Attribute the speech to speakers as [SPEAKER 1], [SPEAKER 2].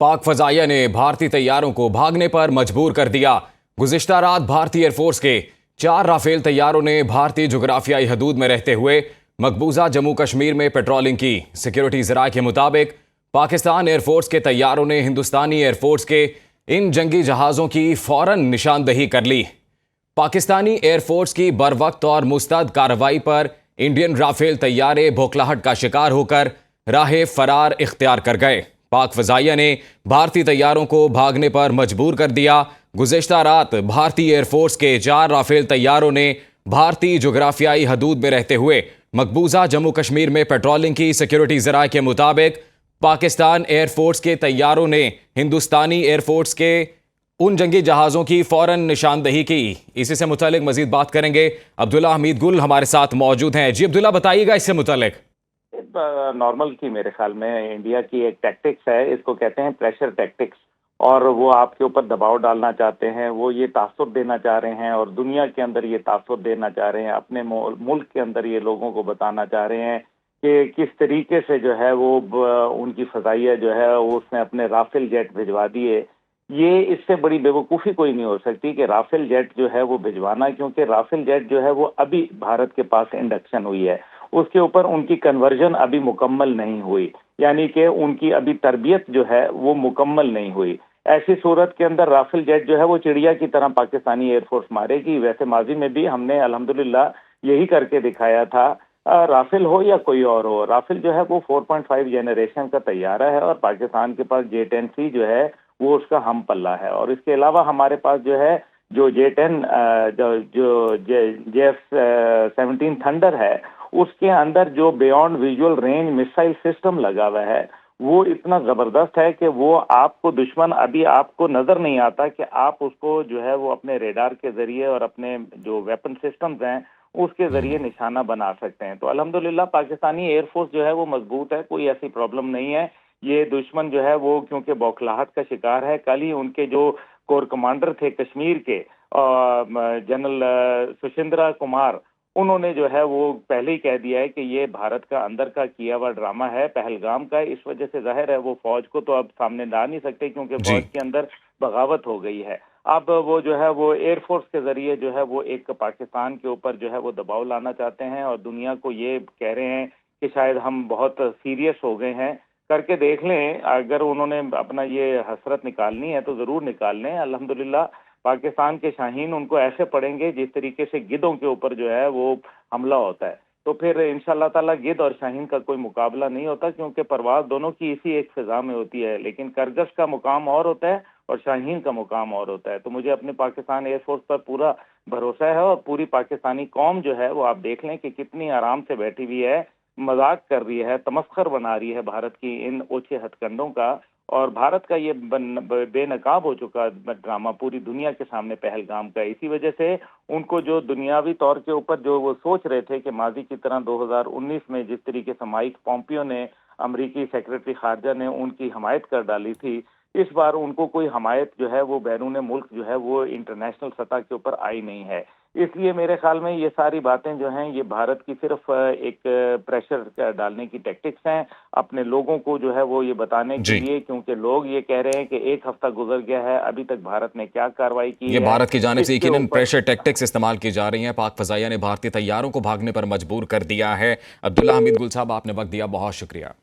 [SPEAKER 1] पाक फजाइया ने भारतीय तैयारों को भागने पर मजबूर कर दिया। गुज़िश्ता रात भारतीय एयरफोर्स के 4 राफेल तैयारों ने भारतीय जुग्राफियाई हदूद में रहते हुए मकबूजा जम्मू कश्मीर में पेट्रोलिंग की। सिक्योरिटी ज़राए के मुताबिक पाकिस्तान एयरफोर्स के तैयारों ने हिंदुस्तानी एयरफोर्स के इन जंगी जहाज़ों की फौरन निशानदही कर ली। पाकिस्तानी एयरफोर्स की बरवक्त और मुस्तैद कार्रवाई पर इंडियन राफेल तैयारे बौखलाहट का शिकार होकर राह फरार इख्तियार कर गए। पाक फजाइया ने भारतीय तैयारों को भागने पर मजबूर कर दिया। गुज़िश्ता रात भारतीय एयरफोर्स के 4 राफेल तैयारों ने भारतीय जोग्राफियाई हदूद में रहते हुए मकबूजा जम्मू कश्मीर में पेट्रोलिंग की। सिक्योरिटी ज़राए के मुताबिक पाकिस्तान एयरफोर्स के तैयारों ने हिंदुस्तानी एयरफोर्स के उन जंगी जहाज़ों की फौरन निशानदही की। इसी से मुतालिक मजीद बात करेंगे। अब्दुल्ला हमीद गुल हमारे साथ मौजूद हैं। जी अब्दुल्ला, बताइएगा इससे मुतालिक।
[SPEAKER 2] नॉर्मल की मेरे ख्याल में इंडिया की एक टैक्टिक्स है, इसको कहते हैं प्रेशर टैक्टिक्स, और वो आपके ऊपर दबाव डालना चाहते हैं। वो ये तासुर देना चाह रहे हैं और दुनिया के अंदर ये तासुर देना चाह रहे हैं, अपने मुल्क के अंदर ये लोगों को बताना चाह रहे हैं कि किस तरीके से जो है वो उनकी फजाइया जो है उसने अपने राफेल जेट भिजवा दिए। ये इससे बड़ी बेवकूफ़ी कोई नहीं हो सकती कि राफेल जेट जो है वो भिजवाना, क्योंकि राफेल जेट जो है वो अभी भारत के पास इंडक्शन हुई है, उसके ऊपर उनकी कन्वर्जन अभी मुकम्मल नहीं हुई, यानी कि उनकी अभी तरबियत जो है वो मुकम्मल नहीं हुई। ऐसी सूरत के अंदर राफेल जेट जो है वो चिड़िया की तरह पाकिस्तानी एयरफोर्स मारेगी। वैसे माजी में भी हमने अल्हम्दुलिल्लाह यही करके दिखाया था। राफेल हो या कोई और हो, राफेल जो है वो 4.5 जेनरेशन का तैयारा है और पाकिस्तान के पास J-10C जो है वो उसका हम पल्ला है। और इसके अलावा हमारे पास जो है जो J-10 जो JF-17 थंडर है, उसके अंदर जो beyond visual range missile system लगा हुआ है वो इतना जबरदस्त है कि वो आपको दुश्मन अभी आपको नजर नहीं आता कि आप उसको जो है वो अपने रेडार के जरिए और अपने जो वेपन सिस्टम्स हैं उसके जरिए निशाना बना सकते हैं। तो अल्हम्दुलिल्लाह पाकिस्तानी एयरफोर्स जो है वो मजबूत है, कोई ऐसी प्रॉब्लम नहीं है। ये दुश्मन जो है वो क्योंकि बौखलाहट का शिकार है। कल ही उनके जो कोर कमांडर थे कश्मीर के जनरल सुशिंद्रा कुमार, उन्होंने जो है वो पहले ही कह दिया है कि ये भारत का अंदर का किया हुआ ड्रामा है पहलगाम का। इस वजह से जाहिर है वो फौज को तो अब सामने ला नहीं सकते क्योंकि फौज के अंदर बगावत हो गई है। अब वो जो है वो एयरफोर्स के जरिए जो है वो एक पाकिस्तान के ऊपर जो है वो दबाव लाना चाहते हैं और दुनिया को ये कह रहे हैं कि शायद हम बहुत सीरियस हो गए हैं। करके देख लें, अगर उन्होंने अपना ये हसरत निकालनी है तो जरूर निकाल लें। अल्हम्दुलिल्लाह पाकिस्तान के शाहीन उनको ऐसे पड़ेंगे जिस तरीके से गिद्धों के ऊपर जो है वो हमला होता है। तो फिर इंशाल्लाह ताला गिद्ध और शाहीन का कोई मुकाबला नहीं होता, क्योंकि परवाज दोनों की इसी एक फिजा में होती है। लेकिन करगश का मुकाम और होता है और शाहीन का मुकाम और होता है। तो मुझे अपने पाकिस्तान एयरफोर्स पर पूरा भरोसा है और पूरी पाकिस्तानी कौम जो है वो आप देख लें कि कितनी आराम से बैठी हुई है, मजाक कर रही है, तमस्खर बना रही है भारत की इन ओछे हथकंडों का। और भारत का ये बेनकाब हो चुका ड्रामा पूरी दुनिया के सामने पहलगाम का। इसी वजह से उनको जो दुनियावी तौर के ऊपर जो वो सोच रहे थे कि माजी की तरह 2019 में जिस तरीके से माइक पॉम्पियो ने अमेरिकी सेक्रेटरी खारजा ने उनकी हमायत कर डाली थी, इस बार उनको कोई हमायत जो है वो बैरून मुल्क जो है वो इंटरनेशनल सतह के ऊपर आई नहीं है। इसलिए मेरे ख्याल में ये सारी बातें जो हैं ये भारत की सिर्फ एक प्रेशर डालने की टैक्टिक्स हैं अपने लोगों को जो है वो ये बताने के लिए, क्योंकि लोग ये कह रहे हैं कि एक हफ्ता गुजर गया है, अभी तक भारत ने क्या कार्रवाई की
[SPEAKER 1] ये
[SPEAKER 2] है।
[SPEAKER 1] भारत की जानिब से यकीनन प्रेशर टैक्टिक्स इस्तेमाल की जा रही हैं। पाक फजाइया ने भारतीय तैयारों को भागने पर मजबूर कर दिया है। अब्दुल्ला हमीद गुल साहब, आपने वक्त दिया, बहुत शुक्रिया।